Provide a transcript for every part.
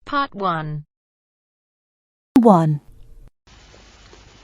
Part 1. 1.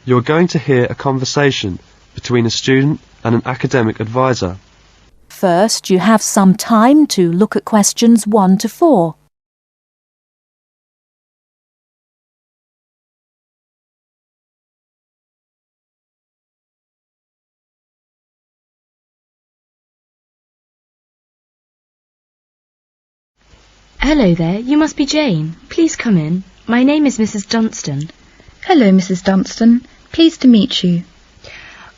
You're going to hear a conversation between a student and an academic advisor. First, you have some time to look at questions 1 to 4. Hello there, you must be Jane. Please come in. My name is Mrs. Dunstan. Hello, Mrs. Dunstan. Pleased to meet you.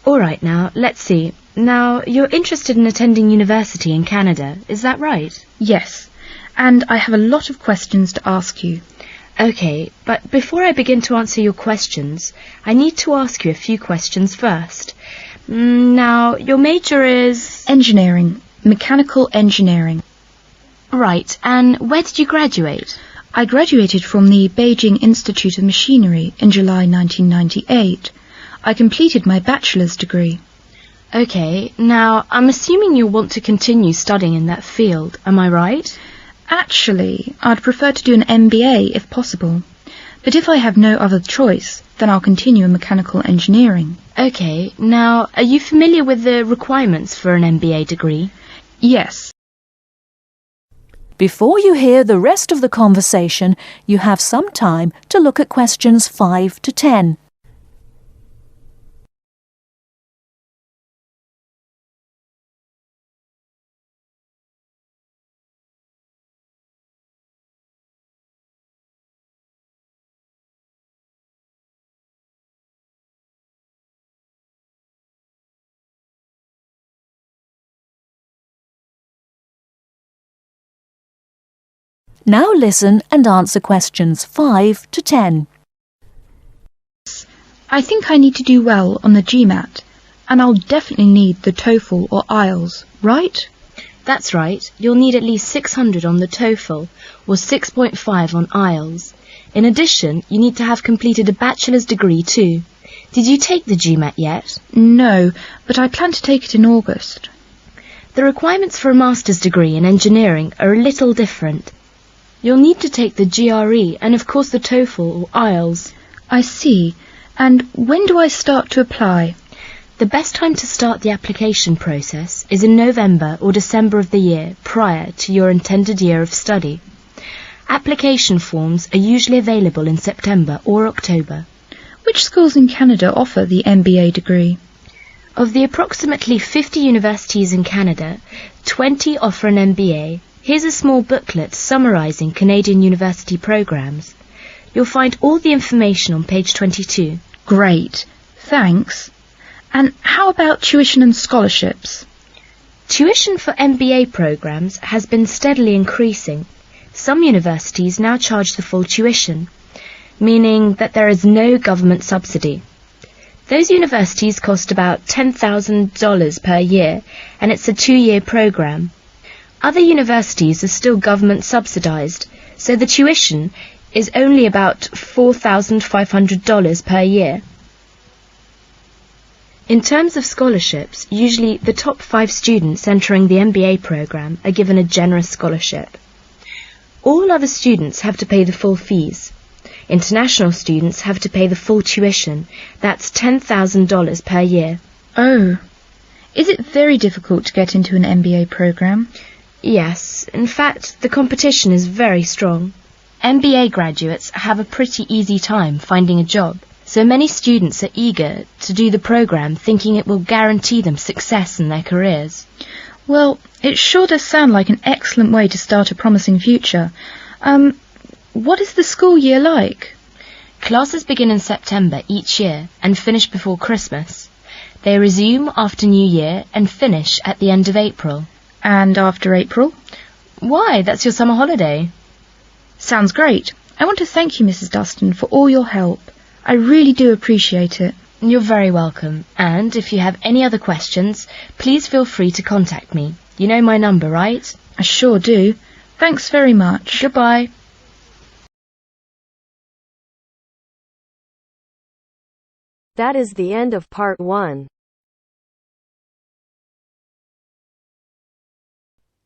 All right now, let's see. Now, you're interested in attending university in Canada, is that right? Yes, and I have a lot of questions to ask you. Okay, but before I begin to answer your questions, I need to ask you a few questions first. Now, your major is... Engineering. Mechanical engineering. Right, and where did you graduate? I graduated from the Beijing Institute of Machinery in July 1998. I completed my bachelor's degree. Okay, now, I'm assuming you'll want to continue studying in that field, am I right? Actually, I'd prefer to do an MBA if possible. But if I have no other choice, then I'll continue in mechanical engineering. Okay, now, are you familiar with the requirements for an MBA degree? Yes. Before you hear the rest of the conversation, you have some time to look at questions 5 to 10. Now listen and answer questions 5 to 10. I think I need to do well on the GMAT, and I'll definitely need the TOEFL or IELTS, right? That's right. You'll need at least 600 on the TOEFL or 6.5 on IELTS. In addition, you need to have completed a bachelor's degree too. Did you take the GMAT yet? No, but I plan to take it in August. The requirements for a master's degree in engineering are a little different. You'll need to take the GRE and of course the TOEFL or IELTS. I see. And when do I start to apply? The best time to start the application process is in November or December of the year prior to your intended year of study. Application forms are usually available in September or October. Which schools in Canada offer the MBA degree? Of the approximately 50 universities in Canada, 20 offer an MBA. Here's a small booklet summarising Canadian university programmes. You'll find all the information on page 22. Great, thanks. And how about tuition and scholarships? Tuition for MBA programmes has been steadily increasing. Some universities now charge the full tuition, meaning that there is no government subsidy. Those universities cost about $10,000 per year, and it's a 2-year programme. Other universities are still government subsidised, so the tuition is only about $4,500 per year. In terms of scholarships, usually the top 5 students entering the MBA programme are given a generous scholarship. All other students have to pay the full fees. International students have to pay the full tuition, that's $10,000 per year. Oh, is it very difficult to get into an MBA programme? Yes, in fact, the competition is very strong. MBA graduates have a pretty easy time finding a job, so many students are eager to do the programme thinking it will guarantee them success in their careers. Well, it sure does sound like an excellent way to start a promising future. What is the school year like? Classes begin in September each year and finish before Christmas. They resume after New Year and finish at the end of April. And after April? Why, that's your summer holiday. Sounds great. I want to thank you, Mrs. Dunstan, for all your help. I really do appreciate it. You're very welcome. And if you have any other questions, please feel free to contact me. You know my number, right? I sure do. Thanks very much. Goodbye. That is the end of part 1.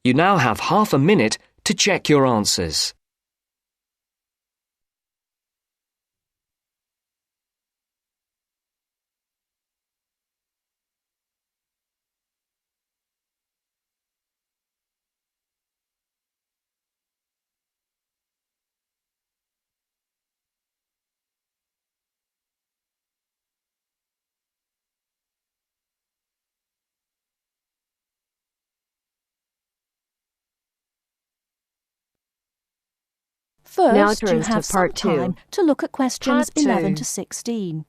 You now have half a minute to check your answers. First, you turns to have some part 2. time to look at questions Part 2. 11 to 16.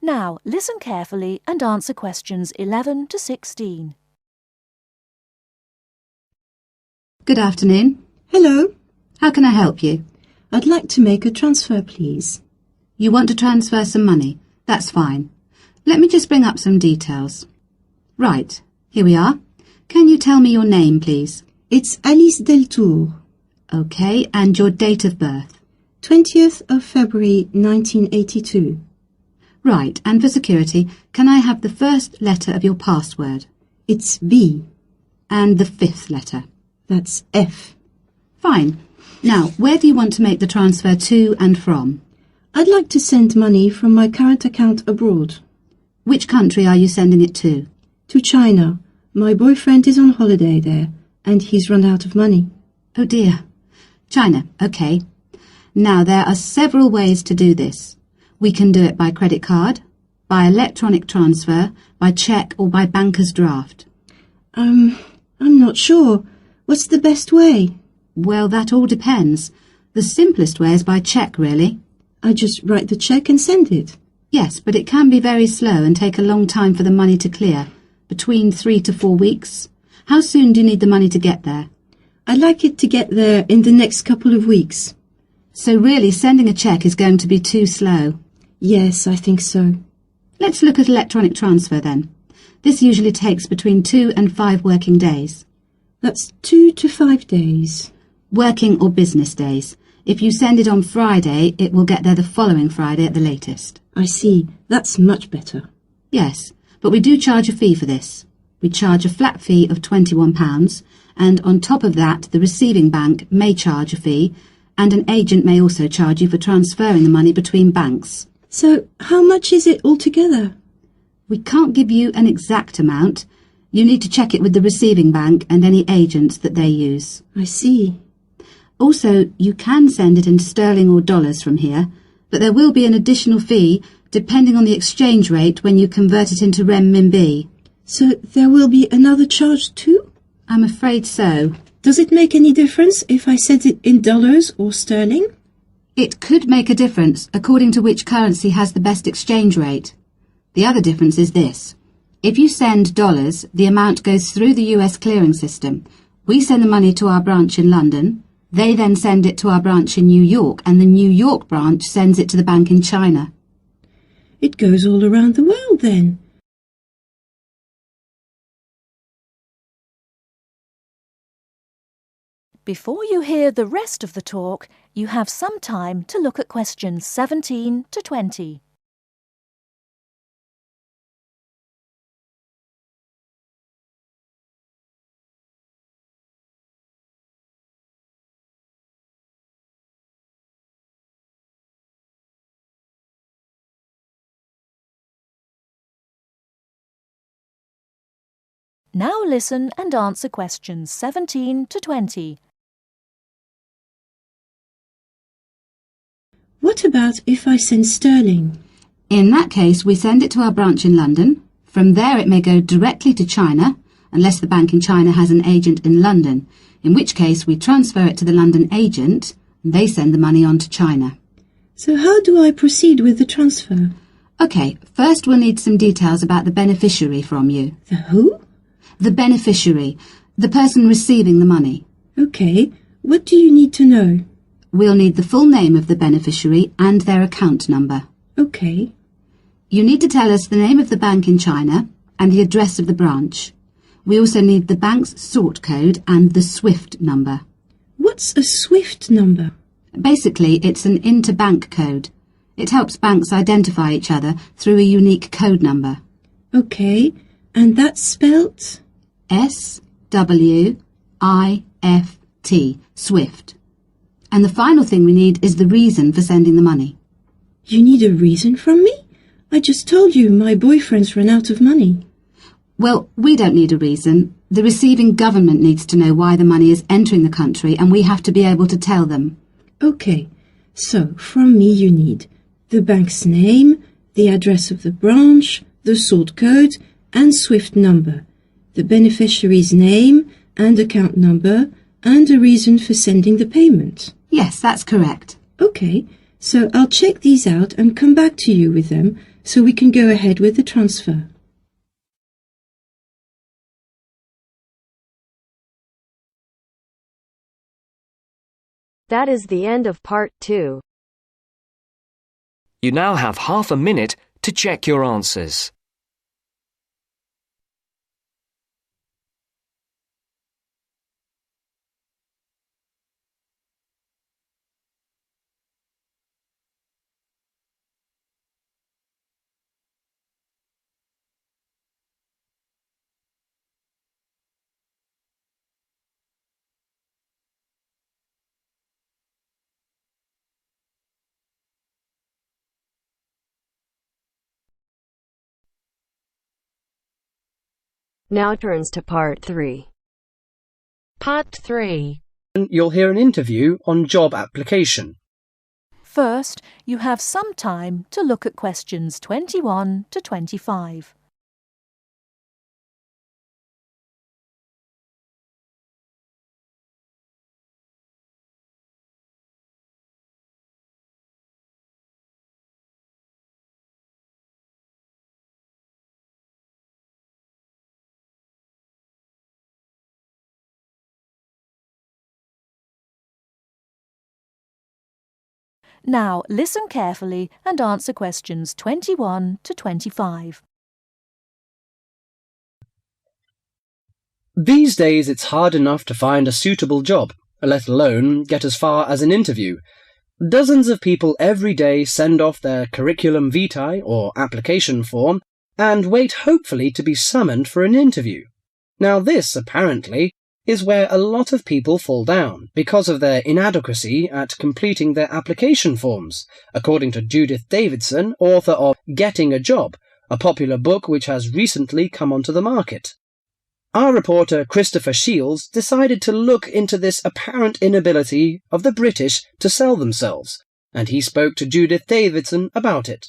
Now, listen carefully and answer questions 11 to 16. Good afternoon. Hello. How can I help you? I'd like to make a transfer, please. You want to transfer some money? That's fine. Let me just bring up some details. Right, here we are. Can you tell me your name, please? It's Alice Deltour. Okay, and your date of birth? 20th of February 1982. Right, and for security, can I have the first letter of your password? It's B. And the fifth letter? That's F. Fine. Now, where do you want to make the transfer to and from? I'd like to send money from my current account abroad. Which country are you sending it to? To China. My boyfriend is on holiday there, and he's run out of money. Oh dear. China, okay. Now, there are several ways to do this. We can do it by credit card, by electronic transfer, by cheque or by banker's draft. I'm not sure. What's the best way? Well, that all depends. The simplest way is by cheque, really. I just write the cheque and send it. Yes, but it can be very slow and take a long time for the money to clear, between 3 to 4 weeks. How soon do you need the money to get there? I'd like it to get there in the next couple of weeks. So really, sending a cheque is going to be too slow. Yes, I think so. Let's look at electronic transfer then. This usually takes between 2 and 5 working days. That's 2 to 5 days. Working or business days. If you send it on Friday, it will get there the following Friday at the latest. I see. That's much better. Yes, but we do charge a fee for this. We charge a flat fee of £21, and on top of that, the receiving bank may charge a fee, and an agent may also charge you for transferring the money between banks. So, how much is it altogether? We can't give you an exact amount. You need to check it with the receiving bank and any agents that they use. I see. Also, you can send it in sterling or dollars from here, but there will be an additional fee depending on the exchange rate when you convert it into renminbi. So there will be another charge too? I'm afraid so. Does it make any difference if I send it in dollars or sterling? It could make a difference according to which currency has the best exchange rate. The other difference is this. If you send dollars, the amount goes through the US clearing system. We send the money to our branch in London. They then send it to our branch in New York, and the New York branch sends it to the bank in China. It goes all around the world then. Before you hear the rest of the talk, you have some time to look at questions 17 to 20. Now listen and answer questions 17 to 20. What about if I send sterling? In that case, we send it to our branch in London. From there it may go directly to China, unless the bank in China has an agent in London, in which case we transfer it to the London agent, and they send the money on to China. So how do I proceed with the transfer? OK, first we'll need some details about the beneficiary from you. The who? The beneficiary, the person receiving the money. OK, what do you need to know? We'll need the full name of the beneficiary and their account number. OK. You need to tell us the name of the bank in China and the address of the branch. We also need the bank's sort code and the SWIFT number. What's a SWIFT number? Basically, it's an interbank code. It helps banks identify each other through a unique code number. OK, and that's spelt? SWIFT, SWIFT. And the final thing we need is the reason for sending the money. You need a reason from me? I just told you my boyfriend's run out of money. Well, we don't need a reason. The receiving government needs to know why the money is entering the country, and we have to be able to tell them. Okay, so from me you need the bank's name, the address of the branch, the sort code and SWIFT number, the beneficiary's name and account number, and a reason for sending the payment. Yes, that's correct. Okay, so I'll check these out and come back to you with them so we can go ahead with the transfer. That is the end of part 2. You now have half a minute to check your answers. Now turns to part 3. Part 3. You'll hear an interview on job application. First, you have some time to look at questions 21 to 25. Now listen carefully and answer questions 21 to 25. These days it's hard enough to find a suitable job, let alone get as far as an interview. Dozens of people every day send off their curriculum vitae or application form and wait hopefully to be summoned for an interview. Now this, apparently, is where a lot of people fall down because of their inadequacy at completing their application forms, according to Judith Davidson, author of Getting a Job, a popular book which has recently come onto the market. Our reporter Christopher Shields decided to look into this apparent inability of the British to sell themselves, and he spoke to Judith Davidson about it.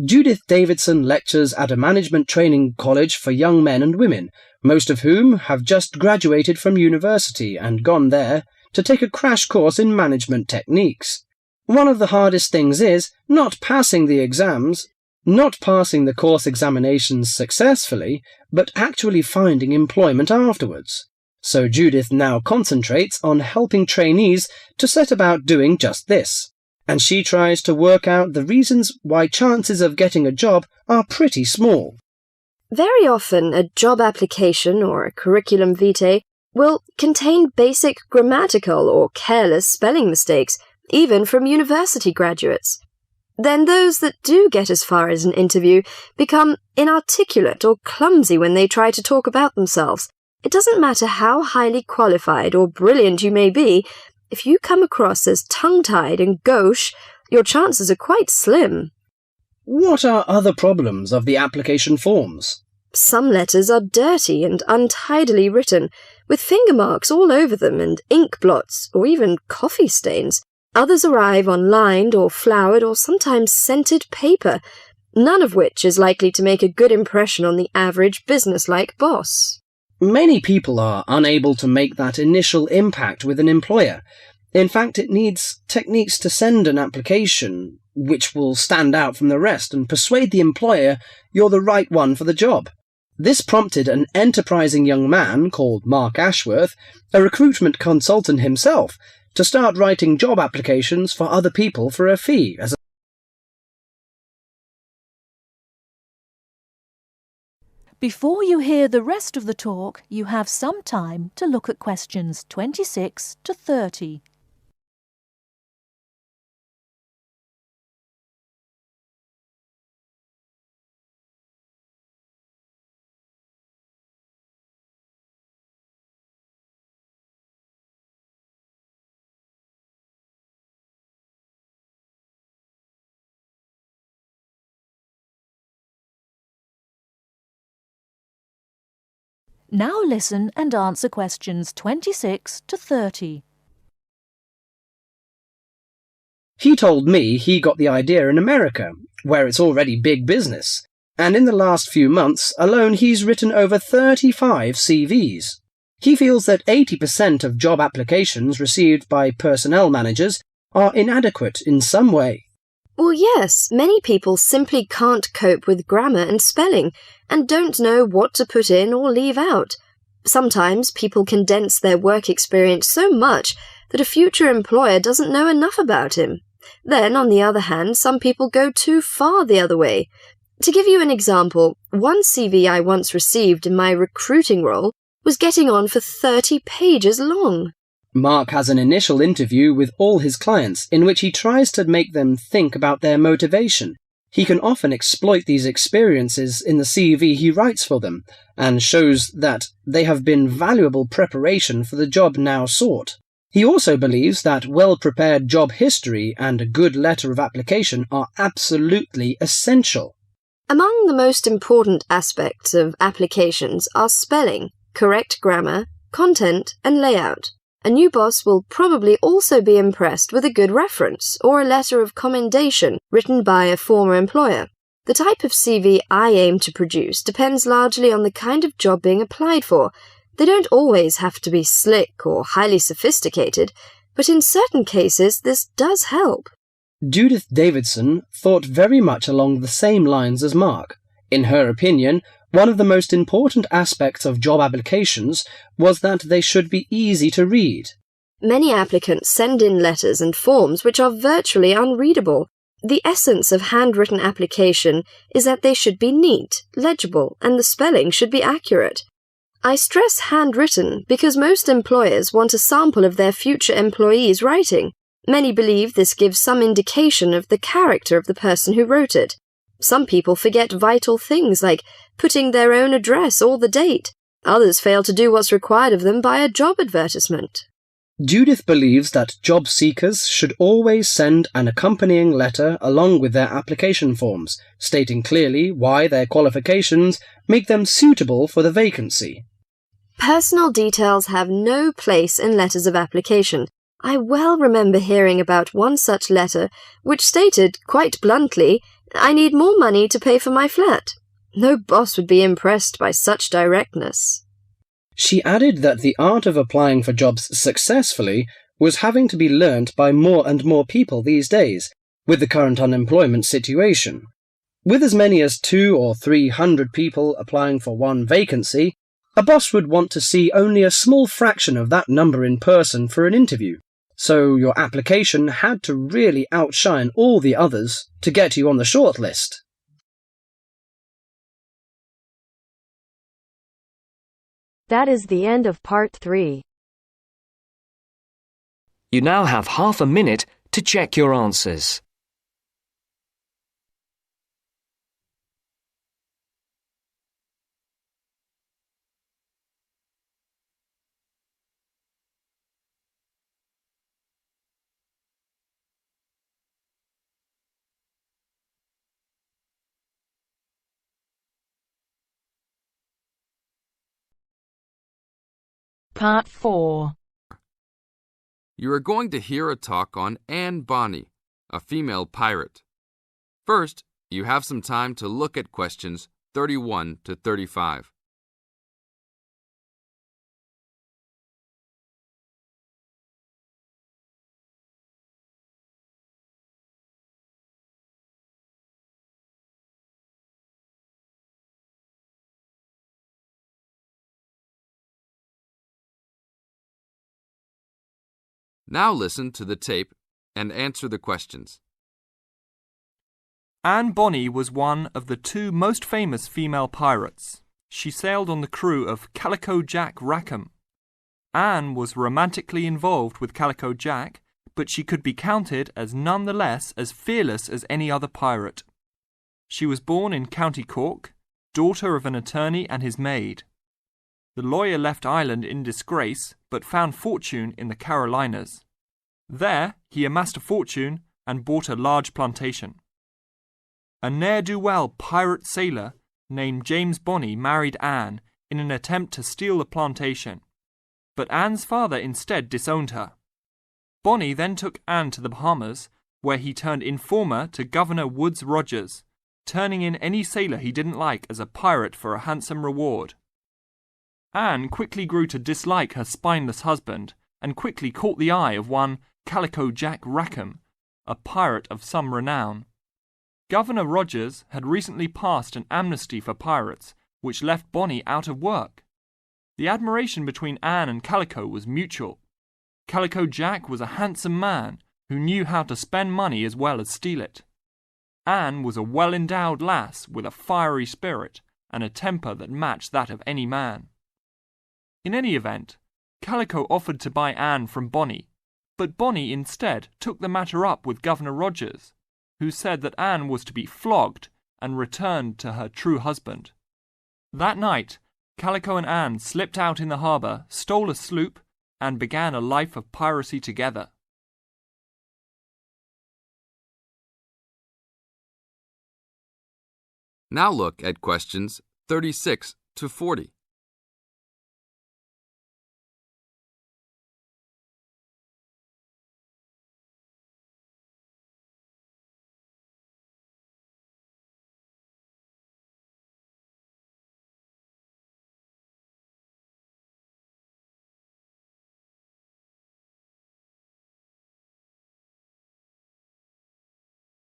Judith Davidson lectures at a management training college for young men and women, most of whom have just graduated from university and gone there to take a crash course in management techniques. One of the hardest things is not passing the exams, not passing the course examinations successfully, but actually finding employment afterwards. So Judith now concentrates on helping trainees to set about doing just this. And she tries to work out the reasons why chances of getting a job are pretty small. Very often, a job application or a curriculum vitae will contain basic grammatical or careless spelling mistakes, even from university graduates. Then those that do get as far as an interview become inarticulate or clumsy when they try to talk about themselves. It doesn't matter how highly qualified or brilliant you may be, if you come across as tongue-tied and gauche, your chances are quite slim. What are other problems of the application forms? Some letters are dirty and untidily written, with finger marks all over them and ink blots or even coffee stains. Others arrive on lined or flowered or sometimes scented paper, none of which is likely to make a good impression on the average business-like boss. Many people are unable to make that initial impact with an employer. In fact, it needs techniques to send an application which will stand out from the rest and persuade the employer you're the right one for the job. This prompted an enterprising young man called Mark Ashworth, a recruitment consultant himself, to start writing job applications for other people for a fee as a Before you hear the rest of the talk, you have some time to look at questions 26 to 30. Now listen and answer questions 26 to 30. He told me he got the idea in America, where it's already big business, and in the last few months alone he's written over 35 CVs. He feels that 80% of job applications received by personnel managers are inadequate in some way. Well, yes, many people simply can't cope with grammar and spelling and don't know what to put in or leave out. Sometimes people condense their work experience so much that a future employer doesn't know enough about him. Then, on the other hand, some people go too far the other way. To give you an example, one CV I once received in my recruiting role was getting on for 30 pages long. Mark has an initial interview with all his clients in which he tries to make them think about their motivation. He can often exploit these experiences in the CV he writes for them and shows that they have been valuable preparation for the job now sought. He also believes that well-prepared job history and a good letter of application are absolutely essential. Among the most important aspects of applications are spelling, correct grammar, content, and layout. A new boss will probably also be impressed with a good reference or a letter of commendation written by a former employer. The type of CV I aim to produce depends largely on the kind of job being applied for. They don't always have to be slick or highly sophisticated, but in certain cases this does help. Judith Davidson thought very much along the same lines as Mark. In her opinion, one of the most important aspects of job applications was that they should be easy to read. Many applicants send in letters and forms which are virtually unreadable. The essence of handwritten application is that they should be neat, legible, and the spelling should be accurate. I stress handwritten because most employers want a sample of their future employees' writing. Many believe this gives some indication of the character of the person who wrote it. Some people forget vital things like putting their own address or the date. Others fail to do what's required of them by a job advertisement. Judith believes that job seekers should always send an accompanying letter along with their application forms, stating clearly why their qualifications make them suitable for the vacancy. Personal details have no place in letters of application. I well remember hearing about one such letter which stated, quite bluntly, "I need more money to pay for my flat." No boss would be impressed by such directness. She added that the art of applying for jobs successfully was having to be learnt by more and more people these days, with the current unemployment situation. With as many as 200 or 300 people applying for one vacancy, a boss would want to see only a small fraction of that number in person for an interview. So your application had to really outshine all the others to get you on the shortlist. That is the end of part 3. You now have half a minute to check your answers. Part 4. You are going to hear a talk on Anne Bonny, a female pirate. First, you have some time to look at questions 31 to 35. Now listen to the tape and answer the questions. Anne Bonny was one of the 2 most famous female pirates. She sailed on the crew of Calico Jack Rackham. Anne was romantically involved with Calico Jack, but she could be counted as nonetheless as fearless as any other pirate. She was born in County Cork, daughter of an attorney and his maid. The lawyer left Ireland in disgrace, but found fortune in the Carolinas. There, he amassed a fortune and bought a large plantation. A ne'er-do-well pirate sailor named James Bonny married Anne in an attempt to steal the plantation, but Anne's father instead disowned her. Bonny then took Anne to the Bahamas, where he turned informer to Governor Woodes Rogers, turning in any sailor he didn't like as a pirate for a handsome reward. Anne quickly grew to dislike her spineless husband and quickly caught the eye of one Calico Jack Rackham, a pirate of some renown. Governor Rogers had recently passed an amnesty for pirates, which left Bonny out of work. The admiration between Anne and Calico was mutual. Calico Jack was a handsome man who knew how to spend money as well as steal it. Anne was a well-endowed lass with a fiery spirit and a temper that matched that of any man. In any event, Calico offered to buy Anne from Bonny, but Bonny instead took the matter up with Governor Rogers, who said that Anne was to be flogged and returned to her true husband. That night, Calico and Anne slipped out in the harbour, stole a sloop, and began a life of piracy together. Now look at questions 36 to 40.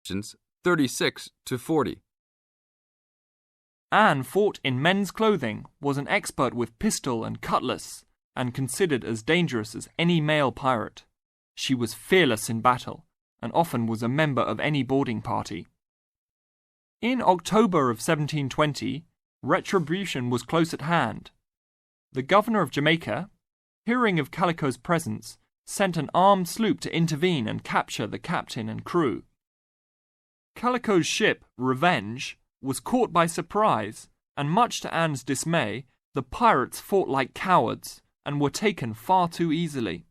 Questions 36 to 40. Anne fought in men's clothing, was an expert with pistol and cutlass, and considered as dangerous as any male pirate. She was fearless in battle, and often was a member of any boarding party. In October of 1720, retribution was close at hand. The governor of Jamaica, hearing of Calico's presence, sent an armed sloop to intervene and capture the captain and crew. Calico's ship, Revenge, was caught by surprise, and much to Anne's dismay, the pirates fought like cowards and were taken far too easily.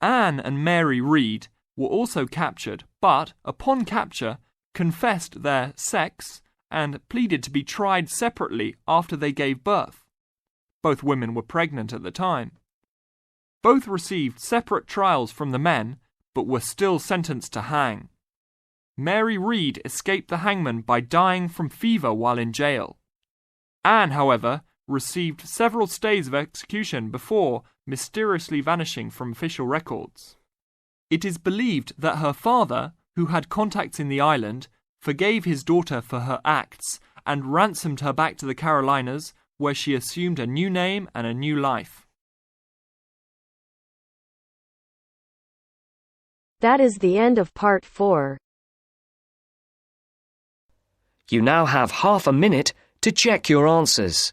Anne and Mary Read were also captured, but, upon capture, confessed their sex and pleaded to be tried separately after they gave birth. Both women were pregnant at the time. Both received separate trials from the men, but were still sentenced to hang. Mary Read escaped the hangman by dying from fever while in jail. Anne, however, received several stays of execution before mysteriously vanishing from official records. It is believed that her father, who had contacts in the island, forgave his daughter for her acts and ransomed her back to the Carolinas, where she assumed a new name and a new life. That is the end of part 4. You now have half a minute to check your answers.